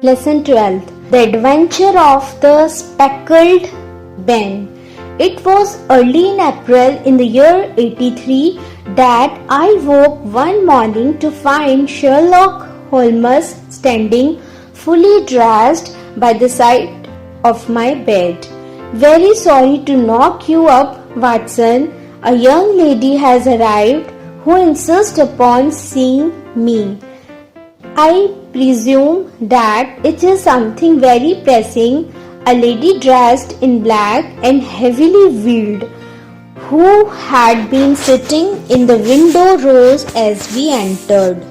Lesson 12. The Adventure of the Speckled Ben. It was early in April in the year 83 that I woke one morning to find Sherlock Holmes standing fully dressed by the side of my bed. Very sorry to knock you up, Watson. A young lady has arrived who insists upon seeing me. I presume that it is something very pressing. A lady dressed in black and heavily veiled, who had been sitting in the window, rose as we entered.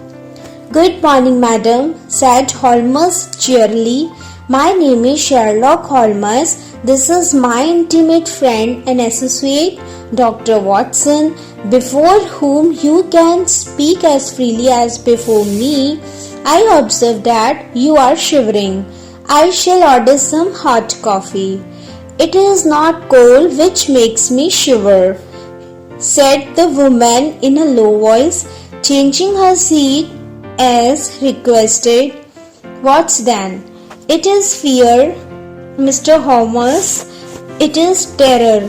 "Good morning, madam," said Holmes cheerily. "My name is Sherlock Holmes. This is my intimate friend and associate, Dr. Watson, before whom you can speak as freely as before me. I observe that you are shivering. I shall order some hot coffee." "It is not cold which makes me shiver," said the woman in a low voice, changing her seat as requested. "What then?" "It is fear, Mr. Holmes. It is terror."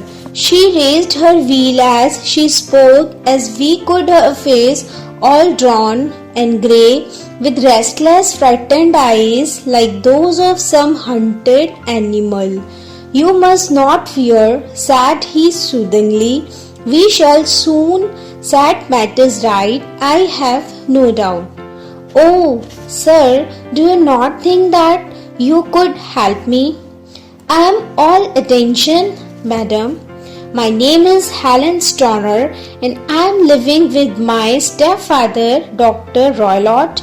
She raised her veil as she spoke, as we could her face all drawn and grey, with restless, frightened eyes like those of some hunted animal. "You must not fear," said he soothingly. "We shall soon set matters right, I have no doubt." "Oh, sir, do you not think that you could help me?" "I am all attention, madam. My name is Helen Stoner and I am living with my stepfather, Dr. Roylott.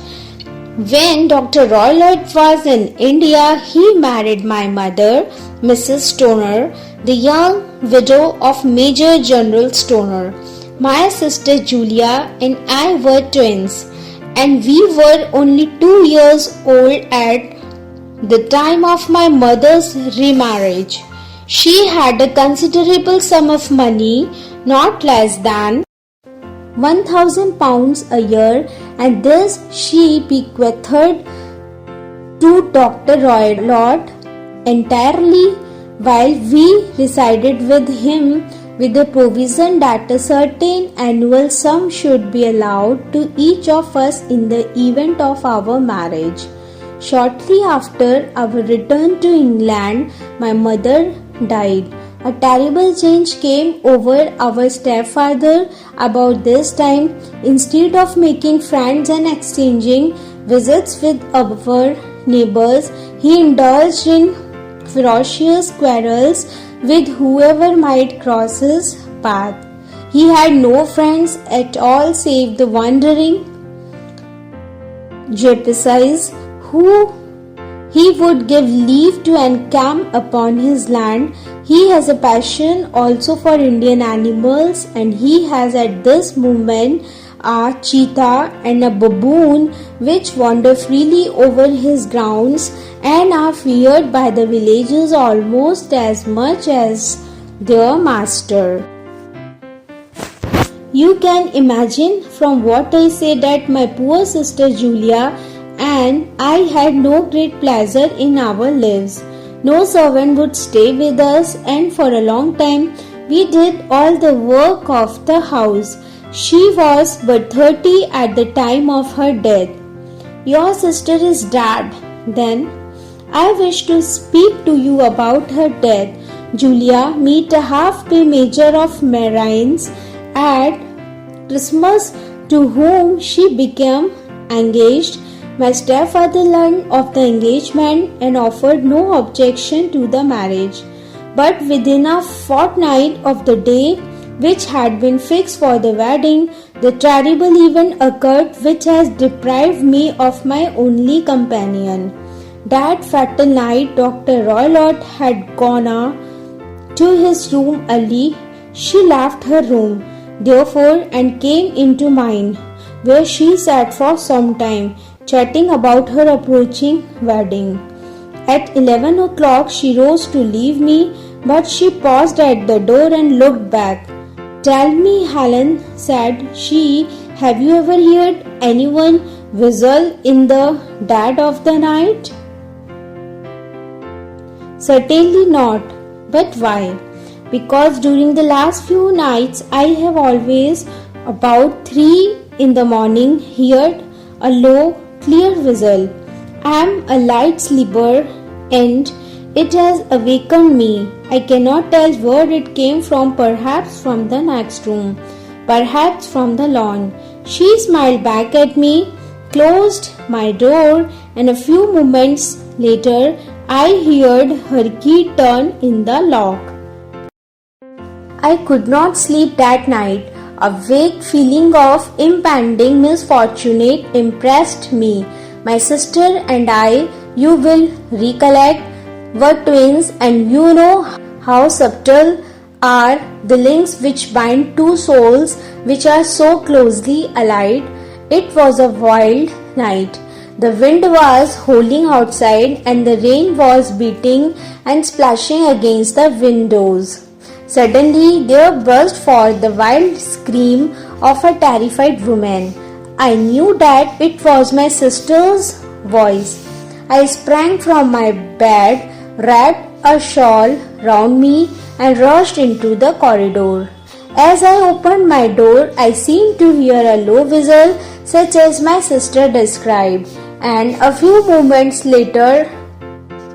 When Dr. Roylott was in India, he married my mother, Mrs. Stoner, the young widow of Major General Stoner. My sister Julia and I were twins, and we were only 2 years old at the time of my mother's remarriage. She had a considerable sum of money, not less than £1,000 a year, and this she bequeathed to Dr. Roylott entirely, while we resided with him, with the provision that a certain annual sum should be allowed to each of us in the event of our marriage. Shortly after our return to England, my mother died. A terrible change came over our stepfather about this time. Instead of making friends and exchanging visits with our neighbors, he indulged in ferocious quarrels with whoever might cross his path. He had no friends at all save the wandering gypsies who he would give leave to encamp upon his land. He has a passion also for Indian animals, and he has at this moment a cheetah and a baboon which wander freely over his grounds and are feared by the villagers almost as much as their master. You can imagine from what I say that my poor sister Julia and I had no great pleasure in our lives. No servant would stay with us, and for a long time we did all the work of the house. She was but 30 at the time of her death. "Your sister is dead, then?" "I wish to speak to you about her death. Julia met a half-pay major of Marines at Christmas, to whom she became engaged. My stepfather learned of the engagement and offered no objection to the marriage. But within a fortnight of the day which had been fixed for the wedding, the terrible event occurred which has deprived me of my only companion. That fatal night Dr. Roylott had gone to his room early. She left her room, therefore, and came into mine, where she sat for some time, chatting about her approaching wedding. At 11 o'clock she rose to leave me, but she paused at the door and looked back. "Tell me, Helen," said she, "have you ever heard anyone whistle in the dead of the night?" Certainly not. But why? Because during the last few nights I have always, about 3 in the morning, heard a low, clear whistle. I am a light sleeper and it has awakened me. I cannot tell where it came from, perhaps from the next room, perhaps from the lawn. She smiled back at me, closed my door, and a few moments later I heard her key turn in the lock. I could not sleep that night. A vague feeling of impending misfortune impressed me. My sister and I, you will recollect, were twins, and you know how subtle are the links which bind two souls which are so closely allied. It was a wild night. The wind was howling outside and the rain was beating and splashing against the windows. Suddenly there burst forth the wild scream of a terrified woman. I knew that it was my sister's voice. I sprang from my bed, wrapped a shawl round me, and rushed into the corridor. As I opened my door, I seemed to hear a low whistle such as my sister described, and a few moments later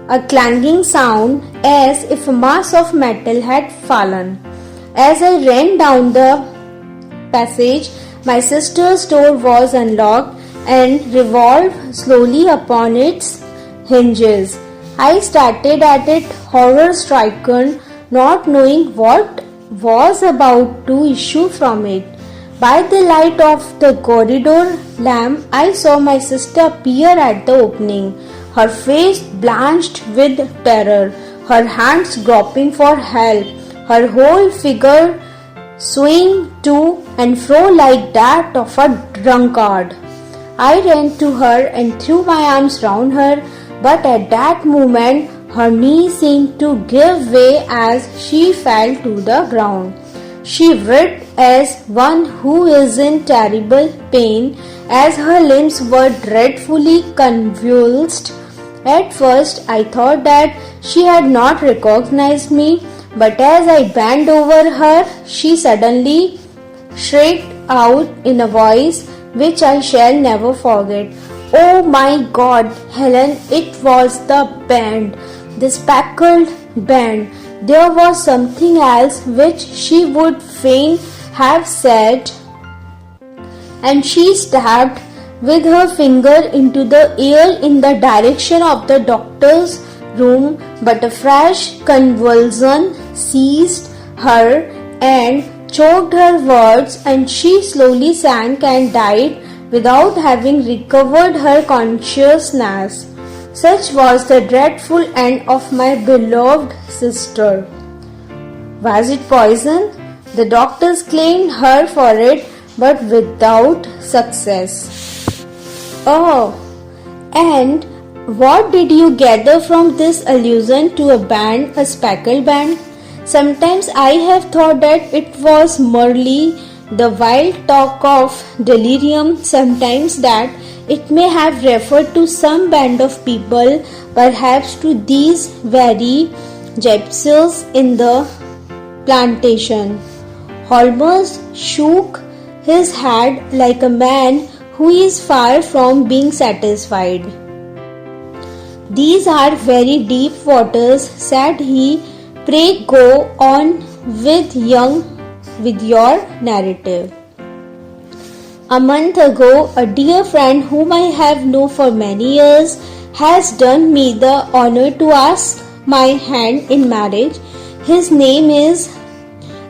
a clanging sound as if a mass of metal had fallen. As I ran down the passage, my sister's door was unlocked and revolved slowly upon its hinges. I started at it, horror-stricken, not knowing what was about to issue from it. By the light of the corridor lamp, I saw my sister appear at the opening, her face blanched with terror, her hands groping for help, her whole figure swaying to and fro like that of a drunkard. I ran to her and threw my arms round her, but at that moment her knees seemed to give way as she fell to the ground. She writhed as one who is in terrible pain, as her limbs were dreadfully convulsed. At first I thought that she had not recognized me, but as I bent over her, she suddenly shrieked out in a voice which I shall never forget. Oh my God, Helen, it was the band, the speckled band. There was something else which she would fain have said, and she stabbed with her finger into the air in the direction of the doctor's room, but a fresh convulsion seized her and choked her words, and she slowly sank and died without having recovered her consciousness. Such was the dreadful end of my beloved sister. Was it poison? The doctors claimed her for it, but without success. Oh, and what did you gather from this allusion to a band, a speckled band? Sometimes I have thought that it was merely the wild talk of delirium, sometimes that it may have referred to some band of people, perhaps to these very gypsies in the plantation. Holmes shook his head like a man who is far from being satisfied. These are very deep waters, said he. Pray go on with your narrative. A month ago, a dear friend whom I have known for many years has done me the honor to ask my hand in marriage. His name is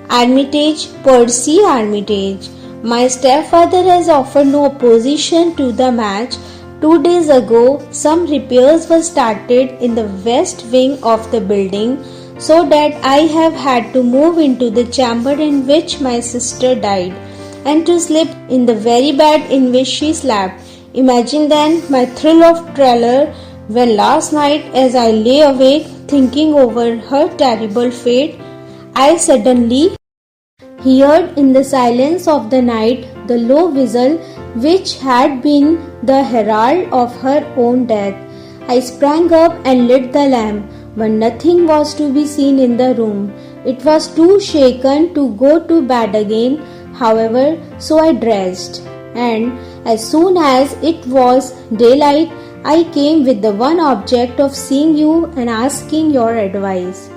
Armitage, Percy Armitage. My stepfather has offered no opposition to the match. 2 days ago, some repairs were started in the west wing of the building, so that I have had to move into the chamber in which my sister died, and to sleep in the very bed in which she slept. Imagine then my thrill of terror when last night, as I lay awake thinking over her terrible fate, I suddenly heard in the silence of the night the low whistle which had been the herald of her own death. I sprang up and lit the lamp. but nothing was to be seen in the room. It was too shaken to go to bed again, however, so I dressed, and as soon as it was daylight, I came with the one object of seeing you and asking your advice.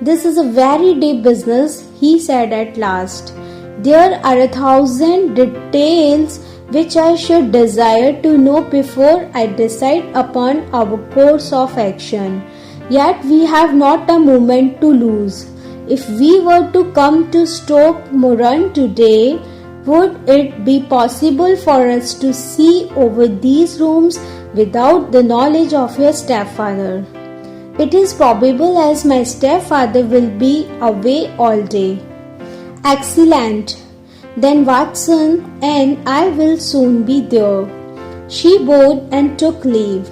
This is a very deep business, he said at last. There are 1,000 details which I should desire to know before I decide upon our course of action. Yet we have not a moment to lose. If we were to come to Stoke Moran today, would it be possible for us to see over these rooms without the knowledge of your stepfather? It is probable, as my stepfather will be away all day. Excellent. Then Watson and I will soon be there. She bowed and took leave.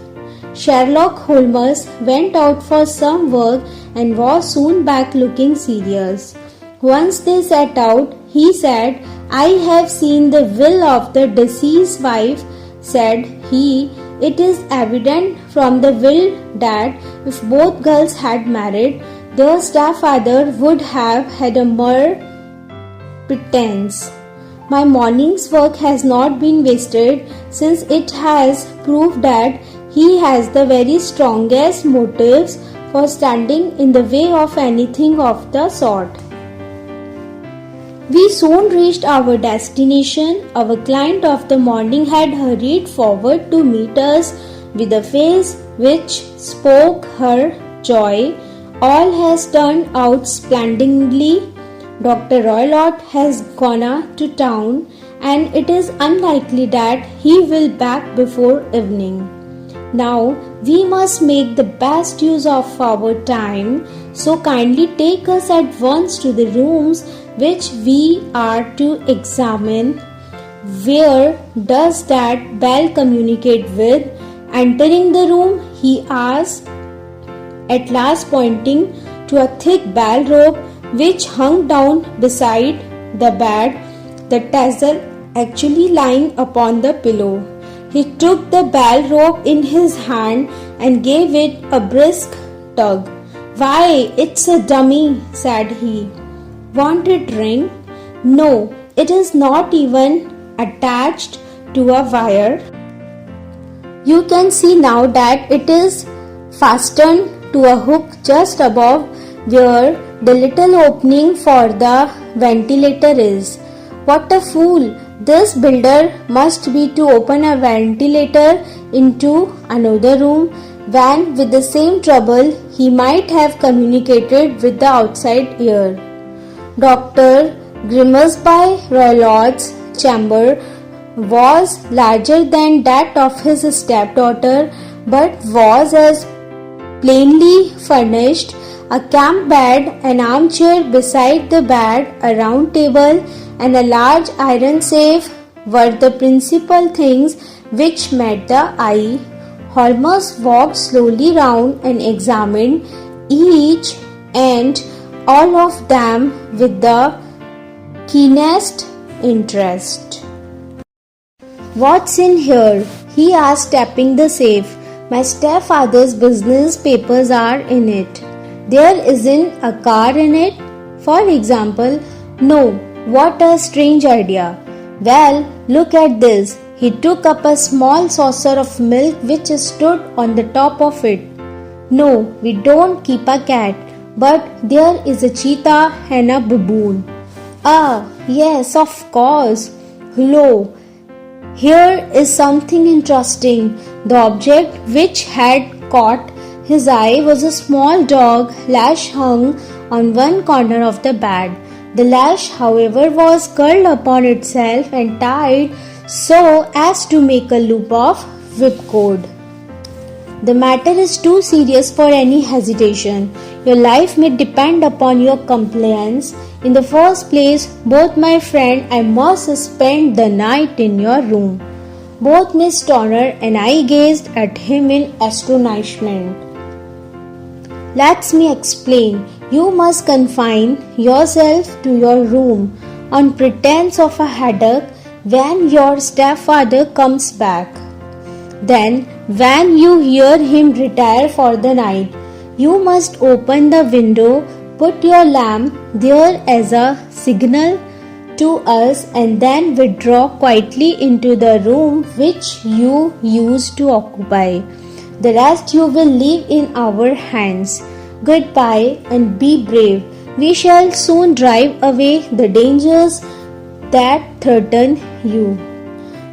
Sherlock Holmes went out for some work and was soon back looking serious. Once they set out, he said, I have seen the will of the deceased wife, said he. It is evident from the will that if both girls had married, their stepfather would have had a mere pretense. My morning's work has not been wasted, since it has proved that he has the very strongest motives for standing in the way of anything of the sort. We soon reached our destination. Our client of the morning had hurried forward to meet us with a face which spoke her joy. All has turned out splendidly. Dr. Roylott has gone to town, and it is unlikely that he will be back before evening. Now we must make the best use of our time, so kindly take us at once to the rooms which we are to examine. Where does that bell communicate with? Entering the room, he asked, at last pointing to a thick bell rope which hung down beside the bed, the tassel actually lying upon the pillow. He took the bell rope in his hand and gave it a brisk tug. Why, it's a dummy, said he. Won't it ring? No, it is not even attached to a wire. You can see now that it is fastened to a hook just above where the little opening for the ventilator is. What a fool! This builder must be to open a ventilator into another room when with the same trouble he might have communicated with the outside air. Dr. Grimsby Roylott's chamber was larger than that of his stepdaughter, but was as plainly furnished. A camp bed, an armchair beside the bed, a round table, and a large iron safe were the principal things which met the eye. Holmes walked slowly round and examined each and all of them with the keenest interest. What's in here? He asked, tapping the safe. My stepfather's business papers are in it. There isn't a car in it, for example. No, what a strange idea. Well, look at this. He took up a small saucer of milk which stood on the top of it. No, we don't keep a cat, but there is a cheetah and a baboon. Ah, yes, of course. Hello. Here is something interesting. The object which had caught his eye was a small dog lash hung on one corner of the bed. The lash, however, was curled upon itself and tied so as to make a loop of whipcord. The matter is too serious for any hesitation. Your life may depend upon your compliance. In the first place, both my friend and I must spend the night in your room. Both Miss Turner and I gazed at him in astonishment. Let me explain. You must confine yourself to your room on pretense of a headache when your stepfather comes back. Then, when you hear him retire for the night, You must open the window, put your lamp there as a signal to us, and then withdraw quietly into the room which you used to occupy. The rest you will leave in our hands. Goodbye and be brave. We shall soon drive away the dangers that threaten you.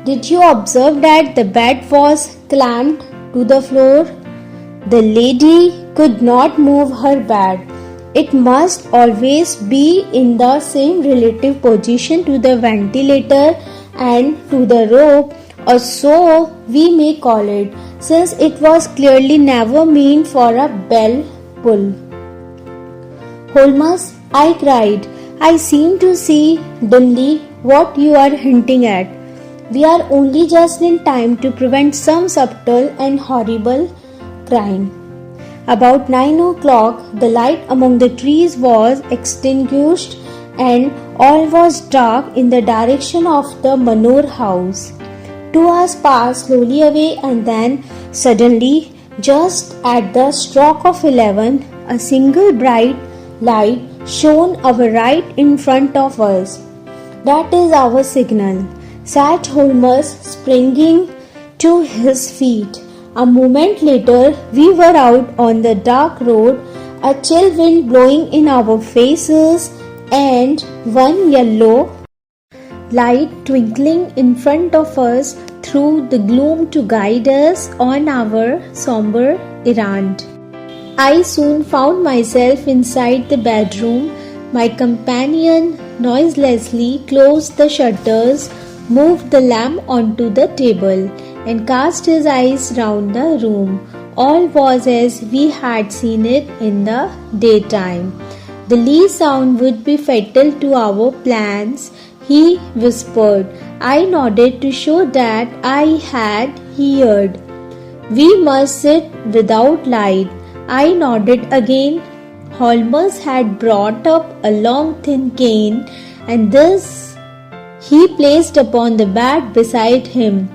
Did you observe that the bed was clamped to the floor? The lady could not move her bed. It must always be in the same relative position to the ventilator and to the rope, or so we may call it, since it was clearly never meant for a bell pull. Holmes, I cried, I seem to see dimly what you are hinting at. We are only just in time to prevent some subtle and horrible crime. About 9 o'clock, the light among the trees was extinguished and all was dark in the direction of the Manor house. 2 hours passed slowly away, and then suddenly, just at the stroke of 11, a single bright light shone our right in front of us. That is our signal, said Holmes, springing to his feet. A moment later, we were out on the dark road, a chill wind blowing in our faces, and one yellow light twinkling in front of us through the gloom to guide us on our somber errand. I soon found myself inside the bedroom. My companion noiselessly closed the shutters, moved the lamp onto the table, and cast his eyes round the room. All was as we had seen it in the daytime. The least sound would be fatal to our plans, he whispered. I nodded to show that I had heard. We must sit without light. I nodded again. Holmes had brought up a long thin cane, and this he placed upon the bed beside him.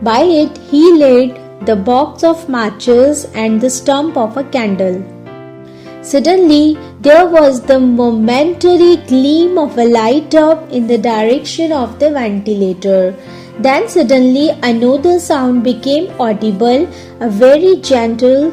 By it he laid the box of matches and the stump of a candle. Suddenly there was the momentary gleam of a light up in the direction of the ventilator. Then suddenly another sound became audible, a very gentle,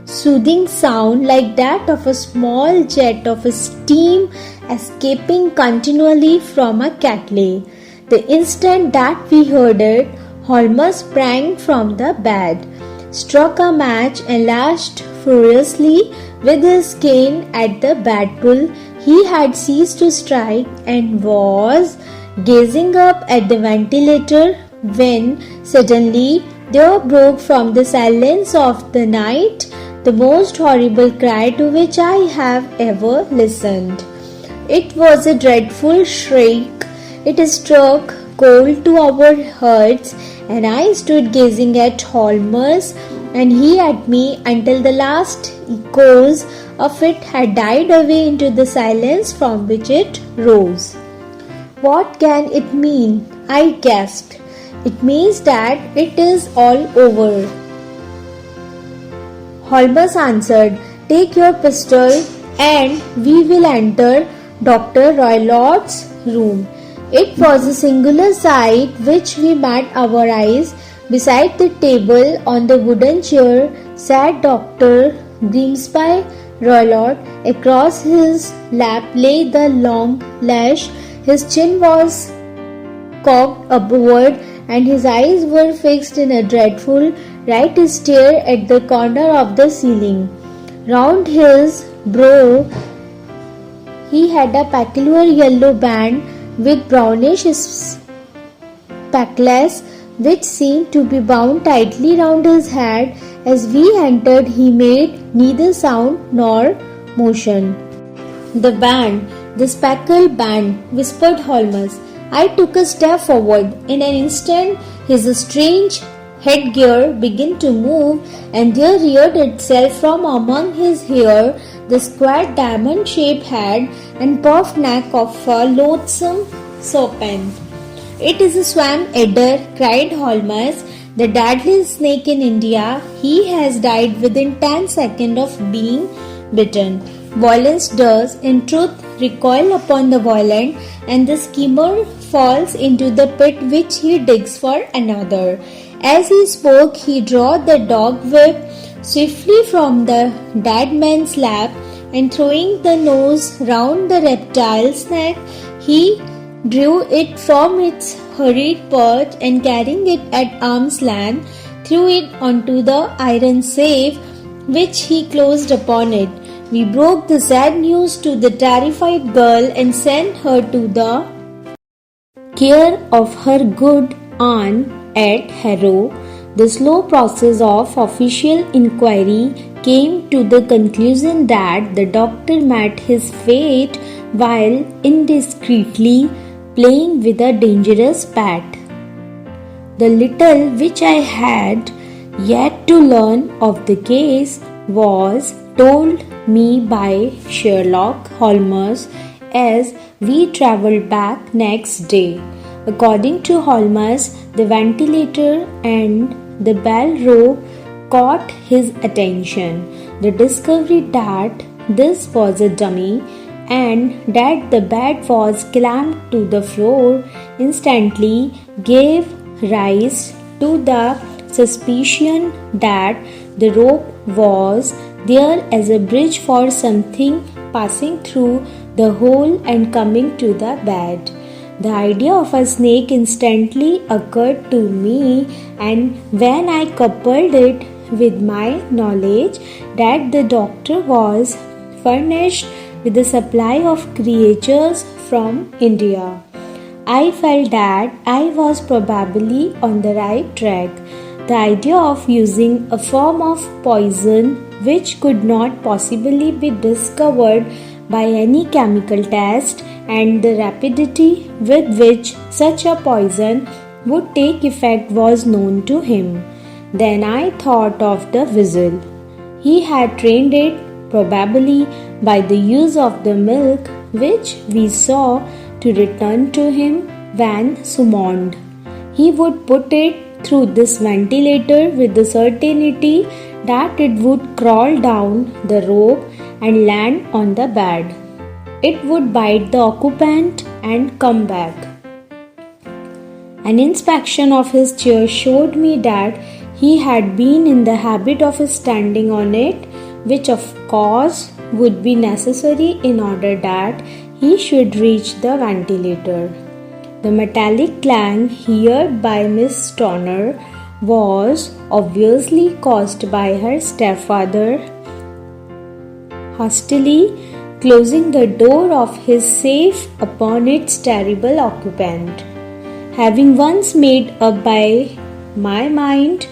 soothing sound like that of a small jet of steam escaping continually from a kettle. The instant that we heard it, Holmes sprang from the bed, struck a match, and lashed furiously with his cane at the bedpool. He had ceased to strike and was gazing up at the ventilator when suddenly there broke from the silence of the night the most horrible cry to which I have ever listened. It was a dreadful shriek. It struck cold to our hearts, and I stood gazing at Holmes and he at me until the last echoes of it had died away into the silence from which it rose. What can it mean? I gasped. It means that it is all over. Holmes answered, Take your pistol and we will enter Dr. Roylott's room. It was a singular sight which we met our eyes. Beside the table on the wooden chair sat Dr. Grimsby Roylott. Across his lap lay the long lash. His chin was cocked upward and his eyes were fixed in a dreadful right stare at the corner of the ceiling. Round his brow he had a peculiar yellow band with brownish speckles which seemed to be bound tightly round his head. As we entered, he made neither sound nor motion. The band, the speckled band, whispered Holmes. I took a step forward. In an instant, his strange headgear began to move, and there reared itself from among his hair the square diamond-shaped head and puffed neck of a loathsome serpent. It is a swamp adder, cried Holmes. The deadliest snake in India, he has died within 10 seconds of being bitten. Violence does, in truth, recoil upon the violent, and the schemer falls into the pit which he digs for another. As he spoke, he drew the dog whip swiftly from the dead man's lap, and throwing the nose round the reptile's neck, he drew it from its hurried perch and carrying it at arm's length, threw it onto the iron safe which he closed upon it. We broke the sad news to the terrified girl and sent her to the care of her good aunt at Harrow. The slow process of official inquiry came to the conclusion that the doctor met his fate while indiscreetly playing with a dangerous pet. The little which I had yet to learn of the case was told me by Sherlock Holmes as we travelled back next day. According to Holmes, the ventilator and the bell rope caught his attention. The discovery that this was a dummy and that the bed was clamped to the floor instantly gave rise to the suspicion that the rope was there as a bridge for something passing through the hole and coming to the bed. The idea of a snake instantly occurred to me, and when I coupled it with my knowledge that the doctor was furnished with a supply of creatures from India, I felt that I was probably on the right track. The idea of using a form of poison which could not possibly be discovered by any chemical test, and the rapidity with which such a poison would take effect was known to him. Then I thought of the whistle. He had trained it, probably by the use of the milk which we saw, to return to him when summoned. He would put it through this ventilator with the certainty that it would crawl down the rope and land on the bed. It would bite the occupant and come back. An inspection of his chair showed me that he had been in the habit of standing on it, which of course would be necessary in order that he should reach the ventilator. The metallic clang heard by Miss Stoner was obviously caused by her stepfather hastily closing the door of his safe upon its terrible occupant. Having once made up by my mind,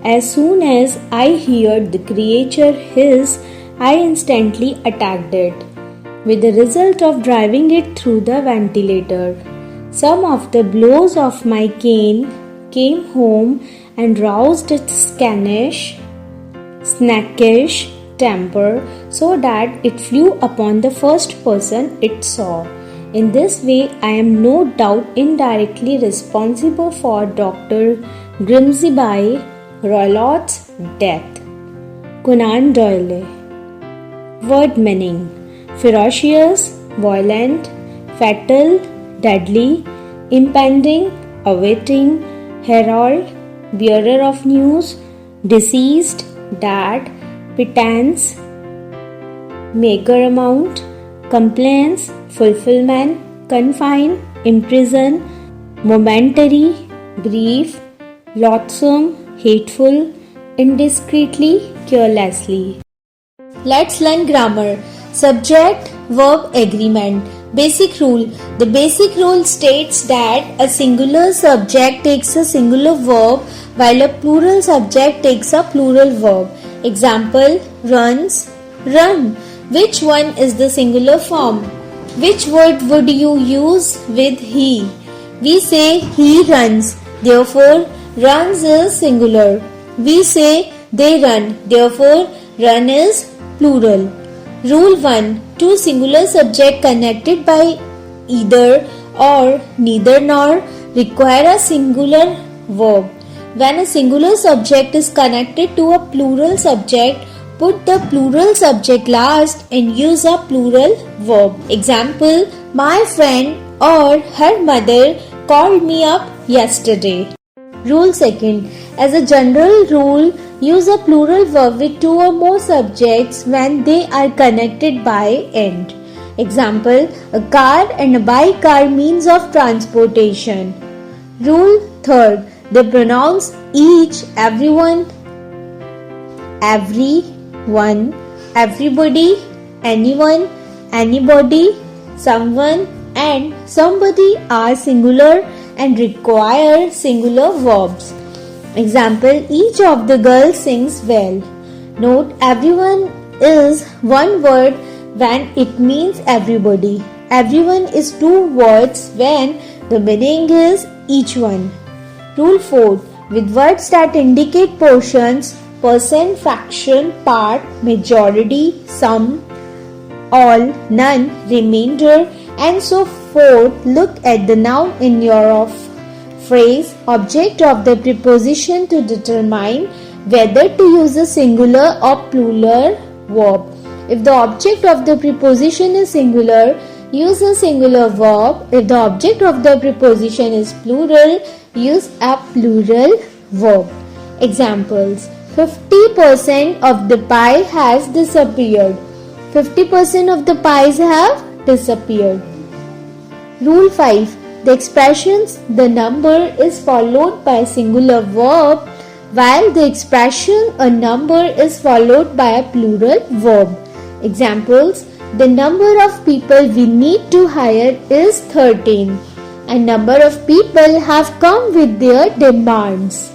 as soon as I heard the creature hiss, I instantly attacked it, with the result of driving it through the ventilator. Some of the blows of my cane came home and roused its snackish temper so that it flew upon the first person it saw. In this way, I am no doubt indirectly responsible for Dr. Grimsby Roylott's death. Conan Doyle. Word meaning: ferocious, violent, fatal, deadly, impending, awaiting, herald, bearer of news, deceased, dead, pittance, meager amount, complaints, fulfillment, confine, imprison, momentary, brief, loathsome, hateful, indiscreetly, carelessly. Let's learn grammar. Subject, verb, agreement. Basic rule. The basic rule states that a singular subject takes a singular verb while a plural subject takes a plural verb. Example, runs, run. Which one is the singular form? Which word would you use with he? We say he runs, therefore runs is singular. We say they run, therefore run is plural. Rule 1. Two singular subjects connected by either or neither nor require a singular verb. When a singular subject is connected to a plural subject, put the plural subject last and use a plural verb. Example, my friend or her mother called me up yesterday. Rule second. As a general rule, use a plural verb with two or more subjects when they are connected by and. Example, a car and a bike are means of transportation. Rule third. The pronouns each, everyone, every, one, everybody, anyone, anybody, someone and somebody are singular and require singular verbs. Example, each of the girls sings well. Note, everyone is one word when it means everybody. Everyone is two words when the meaning is each one. Rule 4. With words that indicate portions, percent, fraction, part, majority, some, all, none, remainder, and so forth, look at the noun in your phrase, object of the preposition to determine whether to use a singular or plural verb. If the object of the preposition is singular, use a singular verb. If the object of the preposition is plural, use a plural verb. Examples: 50% of the pie has disappeared. 50% of the pies have disappeared. Rule 5. The expressions the number is followed by a singular verb, while the expression a number is followed by a plural verb. Examples: the number of people we need to hire is 13. A number of people have come with their demands.